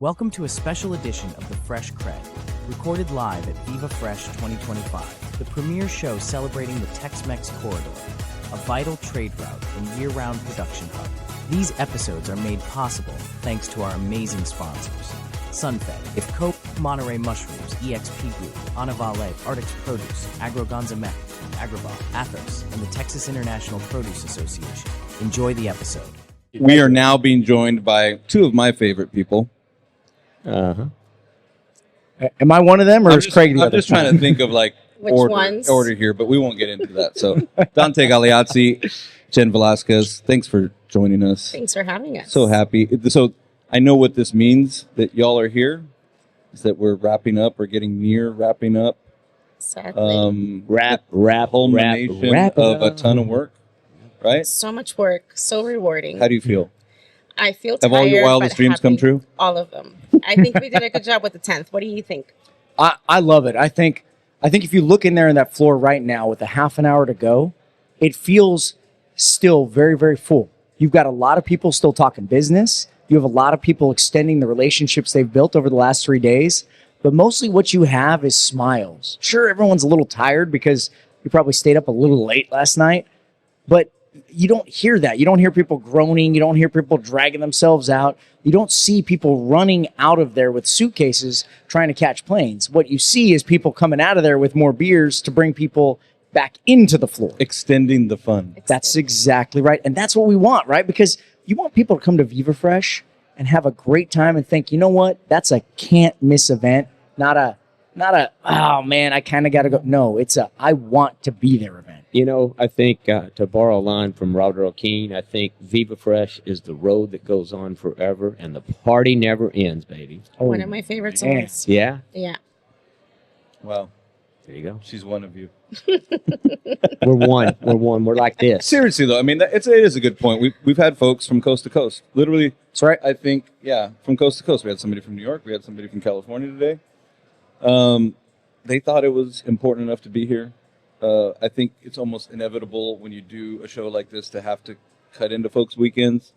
Welcome to a special edition of the Fresh Cred, recorded live at Viva Fresh 2025, the premier show celebrating the Tex-Mex corridor, a vital trade route and year-round production hub. These episodes are made possible thanks to our amazing sponsors: Sunfed, Ifco, Monterey Mushrooms, EXP Group, Anavale, Arctic's Produce, Agrogonzamek, Agribal, Athos, and the Texas International Produce Association. Enjoy the episode. We are now being joined by two of my favorite people. Am I one of them, or is Craig the other? I'm just trying to think of like Which order here, but we won't get into that. So, Dante Galeazzi, Jen Velasquez, thanks for joining us. Thanks for having us. So happy. So I know what this means that y'all are here. Is that we're wrapping up or getting near wrapping up? Exactly. Wrap of a ton of work, right? So much work, so rewarding. How do you feel? I feel Have tired, all your wildest but dreams happy. come true? All of them. I think we did a good job with the 10th. What do you think? I love it. I think if you look in there in that floor right now with a half an hour to go, it feels still very, very full. You've got a lot of people still talking business. You have a lot of people extending the relationships they've built over the last 3 days. But mostly what you have is smiles. Sure, everyone's a little tired because you probably stayed up a little late last night, but you don't hear that. You don't hear people groaning. You don't hear people dragging themselves out. You don't see people running out of there with suitcases trying to catch planes. What you see is people coming out of there with more beers to bring people back into the floor. Extending the fun. That's exactly right. And that's what we want, right? Because you want people to come to Viva Fresh and have a great time and think, you know what? That's a can't miss event. Not a, oh man, I kind of got to go. No, it's a, I want to be there event. You know, I think, to borrow a line from Robert O'Keefe, I think Viva Fresh is the road that goes on forever, and the party never ends, baby. One of my favorite songs. Yeah? Yeah. Wow. There you go. She's one of you. We're one. We're one. We're like this. Seriously though, I mean, it is a good point. We've had folks from coast to coast. Literally, That's right. I think, yeah, from coast to coast. We had somebody from New York. We had somebody from California today. They thought it was important enough to be here. I think it's almost inevitable when you do a show like this to have to cut into folks' weekends.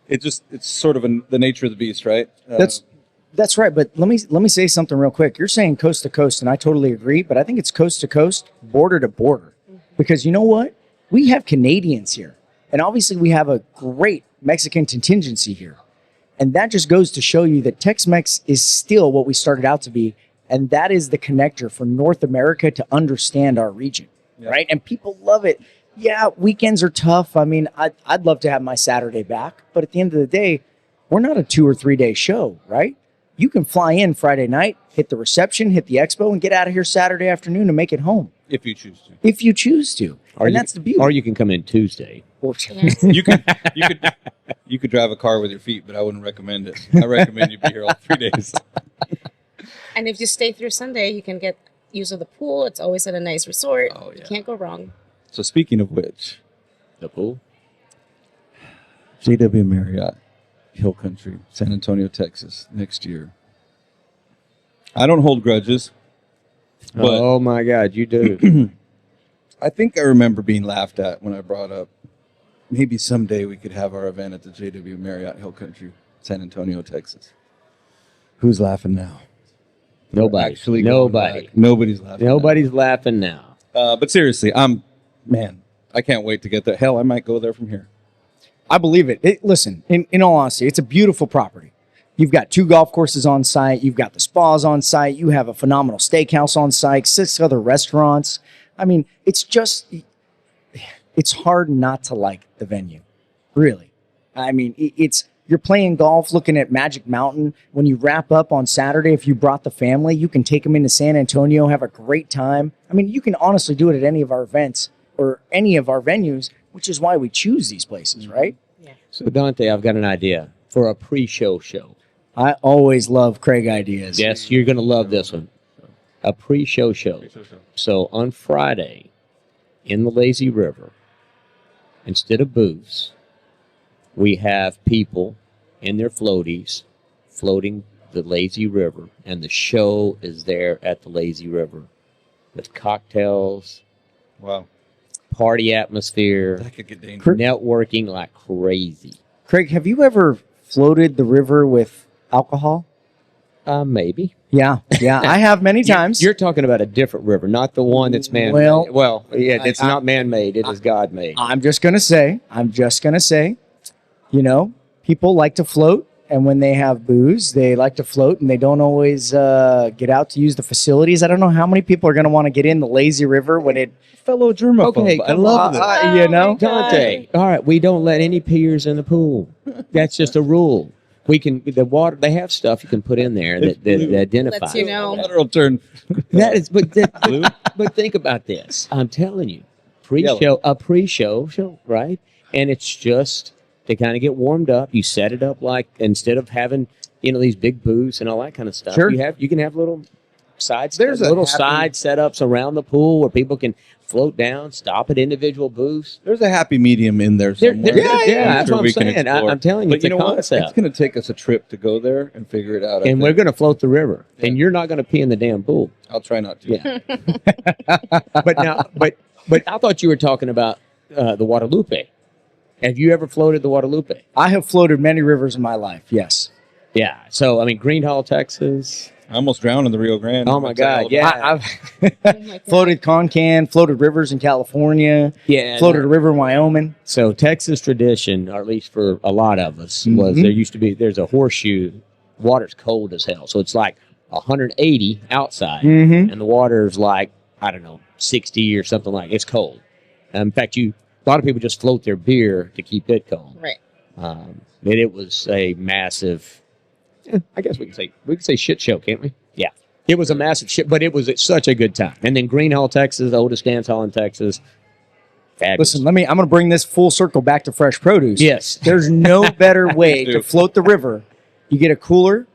It's sort of the nature of the beast, right? That's right. But let me say something real quick. You're saying coast to coast, and I totally agree. But I think it's coast to coast, border to border, because you know what? We have Canadians here, and obviously we have a great Mexican contingency here, and that just goes to show you that Tex-Mex is still what we started out to be, and that is the connector for North America to understand our region, right? And people love it. Yeah, weekends are tough. I mean, I'd love to have my Saturday back, but at the end of the day, we're not a 2 or 3 day show, right? You can fly in Friday night, hit the reception, hit the expo, and get out of here Saturday afternoon and make it home. If you choose to. If you choose to. That's the beauty. Or you can come in Tuesday. You could drive a car with your feet, but I wouldn't recommend it. I recommend you be here all 3 days. And if you stay through Sunday, you can get use of the pool. It's always at a nice resort. Oh, yeah. You can't go wrong. So speaking of which, The pool? JW Marriott, Hill Country, San Antonio, Texas, next year. I don't hold grudges, but Oh, my God, you do. I think I remember being laughed at when I brought up maybe someday we could have our event at the JW Marriott, Hill Country, San Antonio, Texas. Who's laughing now? Nobody. Actually going Nobody. back. Nobody's laughing. Nobody's laughing now. But seriously, I can't wait to get there. Hell, I might go there from here. I believe it. Listen, in all honesty, it's a beautiful property. You've got 2 golf courses on site. You've got the spas on site. You have a phenomenal steakhouse on site, 6 other restaurants. I mean, it's hard not to like the venue, really. I mean, you're playing golf, looking at Magic Mountain. When you wrap up on Saturday, if you brought the family, you can take them into San Antonio, have a great time. I mean, you can honestly do it at any of our events or any of our venues, which is why we choose these places, right? Yeah. So, Dante, I've got an idea for a pre-show show. I always love Craig ideas. Yes, you're going to love this one. A pre-show show. So on Friday, in the lazy river, instead of booths, we have people in their floaties floating the lazy river, and the show is there at the lazy river with cocktails, Wow. party atmosphere, That could get dangerous. networking like crazy. Craig, have you ever floated the river with alcohol? Maybe. Yeah, I have many times. You're talking about a different river, not the one that's man-made. Well, Yeah, it's not man-made. It is God-made. I'm just gonna say, people like to float, and when they have booze, they like to float, and they don't always get out to use the facilities. I don't know how many people are gonna want to get in the lazy river when it. Fellow germaphobe. Okay, I love this. Dante. All right, we don't let any peers in the pool. That's just a rule. We can the water. They have stuff you can put in there that identifies. Lets you know. Lateral turn. That is, but think about this. I'm telling you, a pre-show show, right? And it's just to kind of get warmed up. You set it up like instead of having these big booths and all that kind of stuff. Sure. You can have little side happy- setups around the pool where people can float down, stop at individual booths. There's a happy medium in there somewhere. That's what I'm saying. I'm telling you, But you know it's a what? concept. It's going to take us a trip to go there and figure it out. And we're going to float the river, and you're not going to pee in the damn pool. I'll try not to. Yeah. but I thought you were talking about the Guadalupe. Have you ever floated the Guadalupe? I have floated many rivers in my life. Yes. Yeah. So I mean, Greenhall, Texas. I almost drowned in the Rio Grande. Oh my God! Yeah. I've floated Concan, floated rivers in California, floated a river in Wyoming. So Texas tradition, or at least for a lot of us, was there's a horseshoe. Water's cold as hell, so it's like 180 outside, and the water's like 60 or something like. It's cold. In fact, a lot of people just float their beer to keep it cold. Right. And it was a massive. I guess we can say shit show, can't we? Yeah. It was a massive shit, but it was such a good time. And then Greenhall, Texas, the oldest dance hall in Texas. Fabulous. Listen, I'm going to bring this full circle back to fresh produce. Yes. There's no better way to float the river. You get a cooler,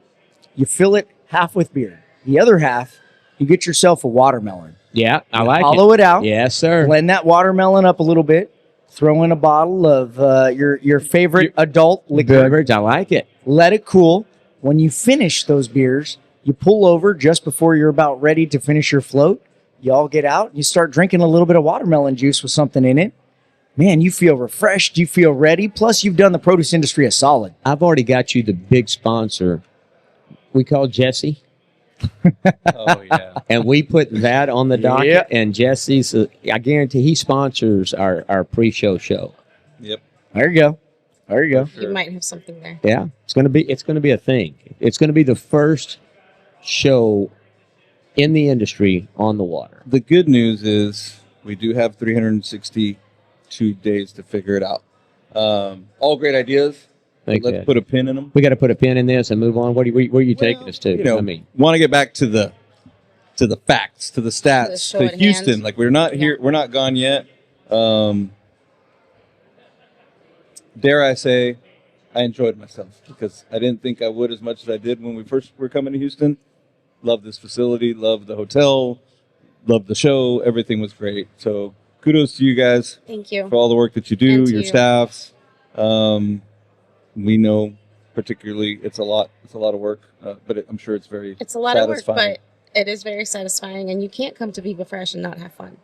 you fill it half with beer. The other half, you get yourself a watermelon. Yeah, I like it. Hollow it out. Yes, sir. Blend that watermelon up a little bit. Throw in a bottle of your favorite adult liquor. Beverage, I like it. Let it cool. When you finish those beers, you pull over just before you're about ready to finish your float. You all get out. You start drinking a little bit of watermelon juice with something in it. Man, you feel refreshed. You feel ready. Plus, you've done the produce industry a solid. I've already got you the big sponsor. We call Jesse. Oh, yeah. And we put that on the docket. Yep. And Jesse's, I guarantee he sponsors our pre-show show. Yep. There you go. There you go. You might have something there. Yeah, it's gonna be a thing. It's gonna be the first show in the industry on the water. The good news is we do have 362 days to figure it out. All great ideas. But let's put a pin in them. We got to put a pin in this and move on. Where are you taking us to? Want to get back to the facts, to the stats, show to at Houston. hand. Like we're not here. We're not gone yet. Dare I say, I enjoyed myself because I didn't think I would as much as I did when we first were coming to Houston. Love this facility, love the hotel, love the show. Everything was great. So kudos to you guys Thank you. for all the work that you do, And to your you. staffs. We know particularly it's a lot of work, but I'm sure it's very It's a lot of work, satisfying. but it is very satisfying, and you can't come to Viva Fresh and not have fun.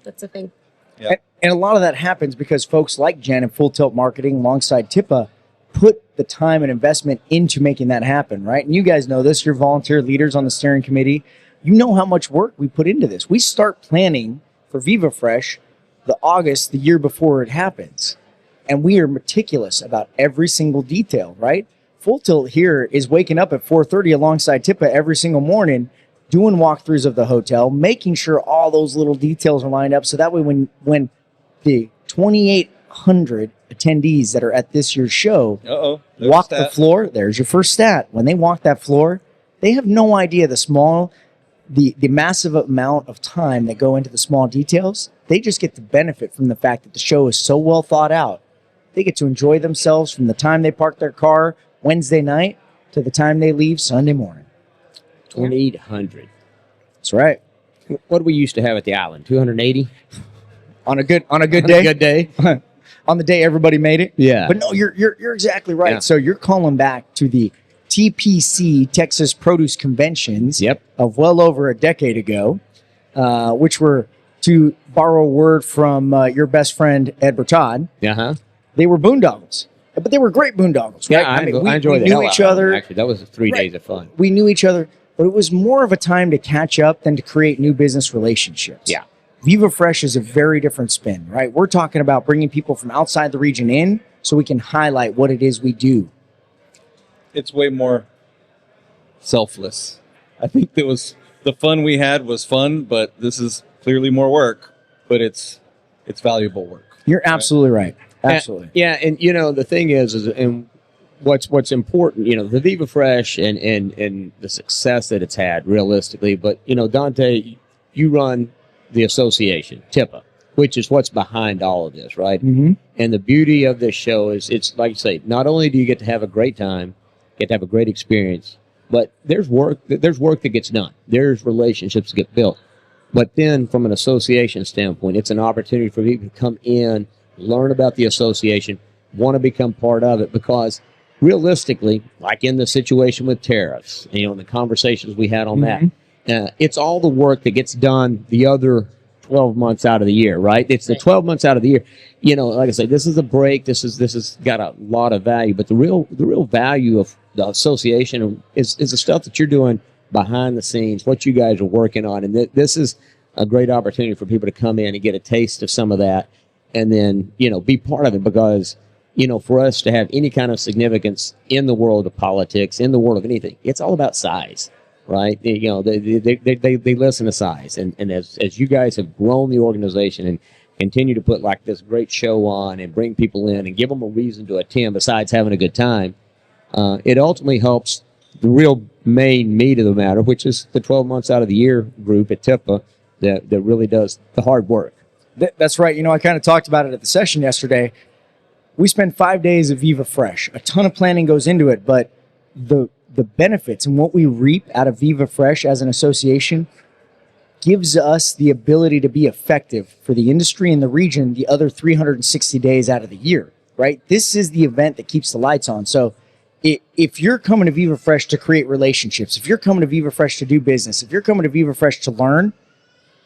That's the thing. Yeah. And a lot of that happens because folks like Jen and Fulltilt Marketing alongside TIPA put the time and investment into making that happen, right? And you guys know this. You're volunteer leaders on the steering committee. You know how much work we put into this. We start planning for Viva Fresh the year before it happens. And we are meticulous about every single detail, right? Fulltilt here is waking up at 4:30 alongside TIPA every single morning, doing walkthroughs of the hotel, making sure all those little details are lined up. So that way when the 2,800 attendees that are at this year's show There's walk a the stat. floor, there's your first stat. When they walk that floor, they have no idea the massive amount of time that go into the small details. They just get to benefit from the fact that the show is so well thought out. They get to enjoy themselves from the time they park their car Wednesday night to the time they leave Sunday morning. 2,800. That's right. What do we used to have at the island? 280 On a good day. Good day. On the day everybody made it. Yeah. But no, you're exactly right. Yeah. So you're calling back to the TPC, Texas Produce Conventions, Yep. of well over a decade ago, which were, to borrow a word from your best friend Ed Bertod, Uh huh. they were boondoggles. but they were great boondoggles, Yeah, right? I enjoyed we the knew hell each out of them, other. actually, that was 3 Right. days of fun. We knew each other, but it was more of a time to catch up than to create new business relationships. Yeah. Viva Fresh is a very different spin, right? We're talking about bringing people from outside the region in so we can highlight what it is we do. It's way more selfless. I think the fun we had was fun, but this is clearly more work, but it's valuable work. You're absolutely right. Absolutely. Yeah, and the thing is and what's important, the Viva Fresh and the success that it's had realistically, but Dante, you run the association, TIPA, which is what's behind all of this, right? Mm-hmm. And the beauty of this show is it's like you say, not only do you get to have a great time, get to have a great experience, but there's work that gets done. There's relationships that get built. But then from an association standpoint, it's an opportunity for people to come in, learn about the association, want to become part of it, because realistically, like in the situation with tariffs, and the conversations we had on that, it's all the work that gets done the other 12 months out of the year, right? It's the 12 months out of the year. Like I say, this is a break. This is got a lot of value, but the real value of the association is the stuff that you're doing behind the scenes, what you guys are working on, and this is a great opportunity for people to come in and get a taste of some of that, and then be part of it, because for us to have any kind of significance in the world of politics, in the world of anything, it's all about size. Right, they listen to size, and as you guys have grown the organization and continue to put like this great show on and bring people in and give them a reason to attend besides having a good time, it ultimately helps the real main meat of the matter, which is the 12 months out of the year group at TIPA that really does the hard work. That's right. I kind of talked about it at the session yesterday. We spend 5 days of Viva Fresh. A ton of planning goes into it, but the benefits and what we reap out of Viva Fresh as an association gives us the ability to be effective for the industry and the region the other 360 days out of the year, right? This is the event that keeps the lights on. So if you're coming to Viva Fresh to create relationships, if you're coming to Viva Fresh to do business, if you're coming to Viva Fresh to learn,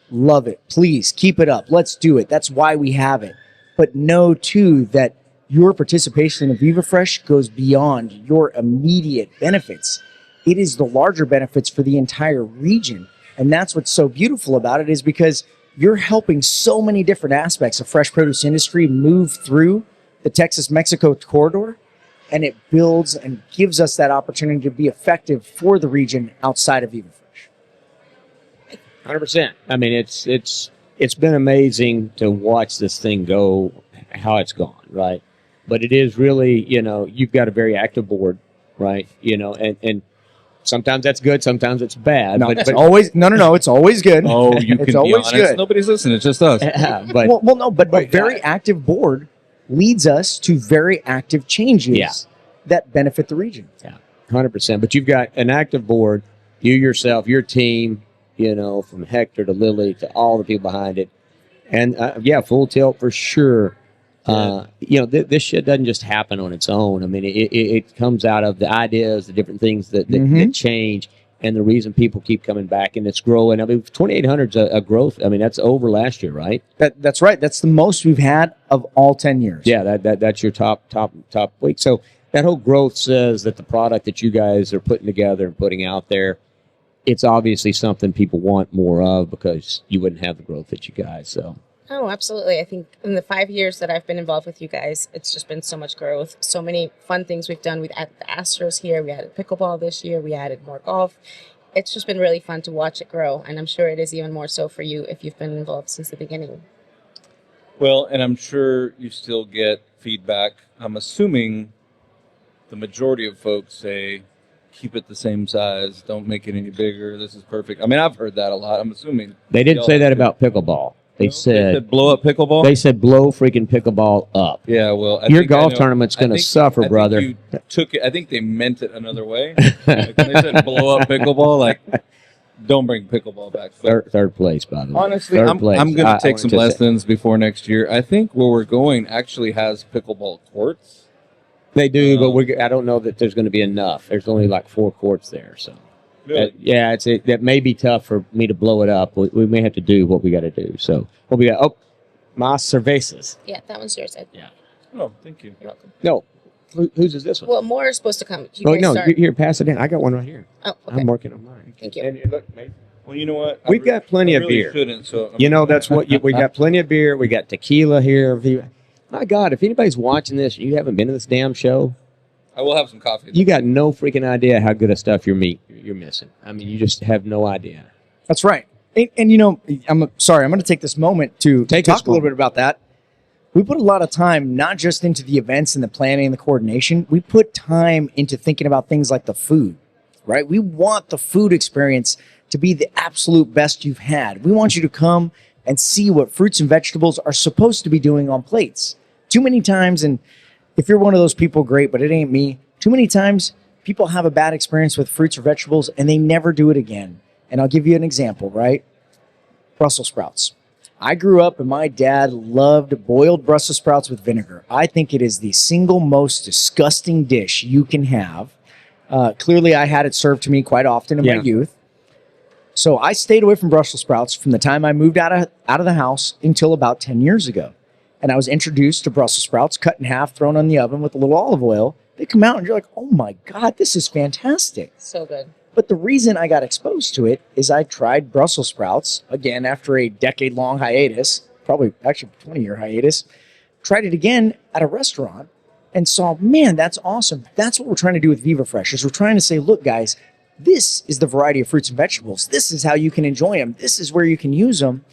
love it. Please keep it up. Let's do it. That's why we have it. But know too that your participation in Viva Fresh goes beyond your immediate benefits. It is the larger benefits for the entire region. And that's what's so beautiful about it, is because you're helping so many different aspects of fresh produce industry move through the Texas-Mexico corridor, and it builds and gives us that opportunity to be effective for the region outside of Viva Fresh. 100%. I mean, it's been amazing to watch this thing go, how it's gone, right? But it is really, you've got a very active board, right? And sometimes that's good, sometimes it's bad. No, but it's always it's always good. Oh, you can It's be always honest. good. Nobody's listening. It's just us. but But a very active board leads us to very active changes that benefit the region. yeah, 100%. But you've got an active board, you yourself, your team, from Hector to Lily to all the people behind it, and Fulltilt for sure. This shit doesn't just happen on its own. I mean, it comes out of the ideas, the different things that change, and the reason people keep coming back, and it's growing. I mean, 2,800 is a growth. I mean, that's over last year, right? That's right. That's the most we've had of all 10 years. Yeah, that's your top week. So that whole growth says that the product that you guys are putting together and putting out there, it's obviously something people want more of, because you wouldn't have the growth that you guys. So. Oh, absolutely. I think in the 5 years that I've been involved with you guys, it's just been so much growth, so many fun things we've done. We've added the Astros here, we added pickleball this year, we added more golf. It's just been really fun to watch it grow, and I'm sure it is even more so for you if you've been involved since the beginning. Well, and I'm sure you still get feedback. I'm assuming the majority of folks say, keep it the same size, don't make it any bigger, this is perfect. I mean, I've heard that a lot. I'm assuming. They didn't say that about pickleball. They said blow up pickleball? They said blow freaking pickleball up. Yeah, well, your golf tournament's going to suffer, brother. I think they meant it another way. Like, when they said blow up pickleball, like, don't bring pickleball back. Third place, by the way. Honestly, I'm going to take some lessons before next year. I think where we're going actually has pickleball courts. They do, but I don't know that there's going to be enough. There's only like 4 courts there, so. Really? That may be tough for me to blow it up. We may have to do what we got to do. So what we got? Oh, más cervezas. Yeah, that one's yours. Yeah. Oh, thank you. You're welcome. No, Whose is this one? Well, more is supposed to come. You Oh guys no, start. here, pass it in. I got one right here. Oh, okay. I'm working on mine. Thank you. And look, mate, Well, you know what? We've got plenty of beer. Shouldn't, so you know that's what we got. Plenty of beer. We got tequila here. My God, if anybody's watching this, and you haven't been to this damn show, I will have some coffee. you got no freaking idea how good of stuff you're missing. I mean, you just have no idea. That's right. And you know, I'm sorry, I'm going to take this moment to talk a little bit about that. We put a lot of time, not just into the events and the planning and the coordination. We put time into thinking about things like the food, right? We want the food experience to be the absolute best you've had. We want you to come and see what fruits and vegetables are supposed to be doing on plates. Too many times, and if you're one of those people, great, but it ain't me. Too many times, people have a bad experience with fruits or vegetables, and they never do it again. And I'll give you an example, right? Brussels sprouts. I grew up and my dad loved boiled Brussels sprouts with vinegar. I think it is the single most disgusting dish you can have. Clearly, I had it served to me quite often in my youth. So I stayed away from Brussels sprouts from the time I moved out of the house until about 10 years ago. And I was introduced to Brussels sprouts, cut in half, thrown on the oven with a little olive oil. They come out and you're like, oh my God, this is fantastic. So good. But the reason I got exposed to it is I tried Brussels sprouts, again, after a decade-long hiatus, probably actually 20-year hiatus, tried it again at a restaurant and saw, man, that's awesome. That's what we're trying to do with Viva Fresh, is we're trying to say, look, guys, this is the variety of fruits and vegetables. This is how you can enjoy them. This is where you can use them.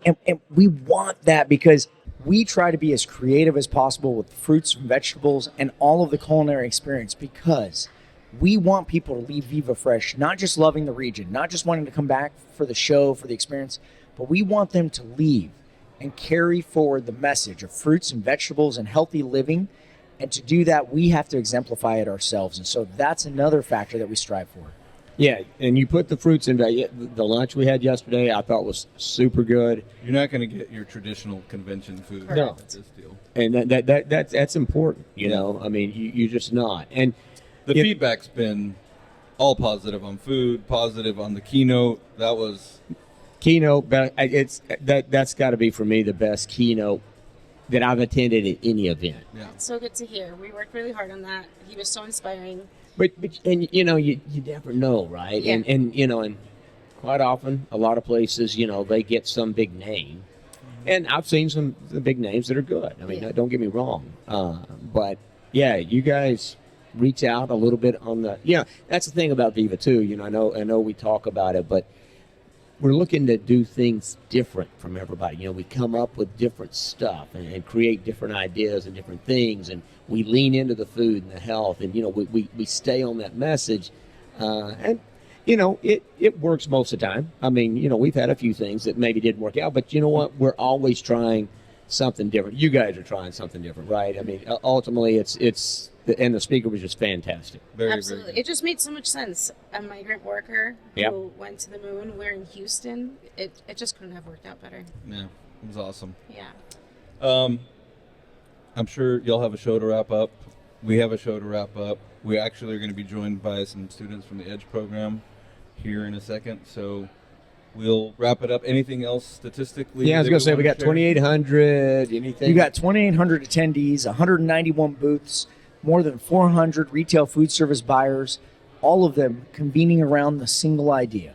And we want that because we try to be as creative as possible with fruits and vegetables and all of the culinary experience because we want people to leave Viva Fresh not just loving the region, not just wanting to come back for the show, for the experience, but we want them to leave and carry forward the message of fruits and vegetables and healthy living. And to do that, we have to exemplify it ourselves. And so that's another factor that we strive for. Yeah, and you put the fruits in the lunch we had yesterday. I thought was super good. You're not going to get your traditional convention food. No. At this deal. And that's important. You know, I mean, you're just not. And the feedback's been all positive on food, positive on the keynote. That was keynote. That's got to be for me the best keynote that I've attended at any event. Yeah, It's so good to hear. We worked really hard on that. He was so inspiring. But and you know you never know, right? Yeah. And you know, and quite often a lot of places, you know, they get some big name, and I've seen some the big names that are good. I mean, don't get me wrong, but yeah, you guys reach out a little bit on the that's the thing about Viva too. You know, I know we talk about it, but we're looking to do things different from everybody. You know, we come up with different stuff and create different ideas and different things, and we lean into the food and the health, and, you know, we stay on that message. And, you know, it works most of the time. I mean, you know, we've had a few things that maybe didn't work out, but you know what? We're always trying something different. You guys are trying something different, right? I mean, ultimately, and the speaker was just fantastic. Absolutely. It just made so much sense. A migrant worker who went to the moon. We're in Houston. It just couldn't have worked out better. Yeah, it was awesome. Yeah. I'm sure y'all have a show to wrap up. We have a show to wrap up. We actually are going to be joined by some students from the EDGE program here in a second. So we'll wrap it up. Anything else statistically? Yeah, I was going to say we got 2,800. Anything? You got 2,800 attendees, 191 booths, more than 400 retail food service buyers, all of them convening around the single idea.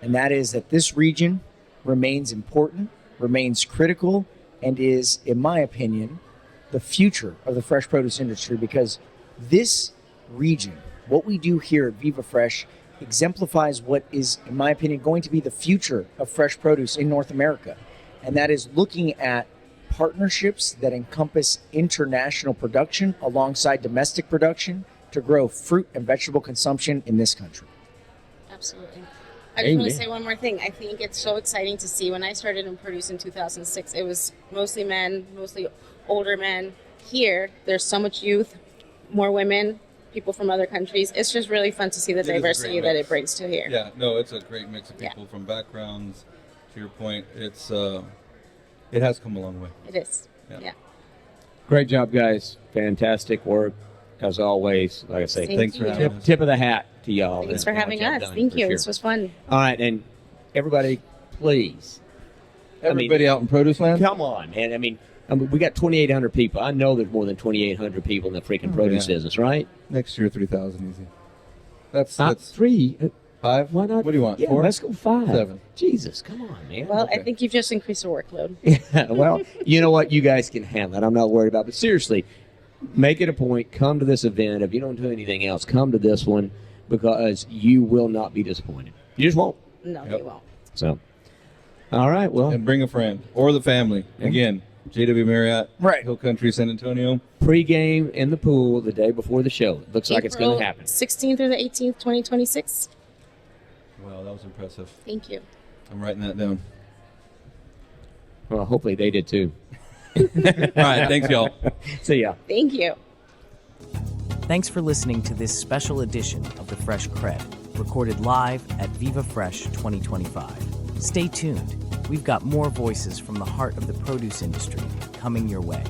And that is that this region remains important, remains critical, and is, in my opinion, the future of the fresh produce industry, because this region, what we do here at Viva Fresh, exemplifies what is, in my opinion, going to be the future of fresh produce in North America. And that is looking at partnerships that encompass international production alongside domestic production to grow fruit and vegetable consumption in this country. Absolutely. I just want to say one more thing. I think it's so exciting to see. When I started in produce in 2006, it was mostly men, mostly older men. Here, there's so much youth, more women, people from other countries. It's just really fun to see the diversity that it brings to here. Yeah, no, it's a great mix of people from backgrounds. To your point, it has come a long way. It is. Yeah. Great job, guys. Fantastic work, as always. Like I say, thanks for having us. Tip of the hat to y'all. Thanks for having us. Thank you. Sure. This was fun. All right, and everybody, please. Everybody out in produce land? Come on, man. I mean, I mean, we got 2,800 people. I know there's more than 2,800 people in the freaking produce business, right? Next year, 3,000 easy. That's Not that's 3. 5. Why not? What do you want? Yeah, 4? let's go 5. 7. Jesus, come on, man. Well, Okay. I think you've just increased the workload. Yeah, well, you know what? You guys can handle it. I'm not worried about it. But seriously, make it a point. Come to this event. If you don't do anything else, come to this one because you will not be disappointed. You just won't. No, Yep. you won't. So, all right. Well, And bring a friend or the family. Again, JW Marriott, Right. Hill Country, San Antonio. pregame in the pool the day before the show. It looks like it's going to happen. 16th through the 18th, 2026. Wow, that was impressive. Thank you. I'm writing that down. Well, hopefully they did too. All right, thanks, y'all. See ya. Thank you. Thanks for listening to this special edition of the Fresh Cred, recorded live at Viva Fresh 2025. Stay tuned. We've got more voices from the heart of the produce industry coming your way.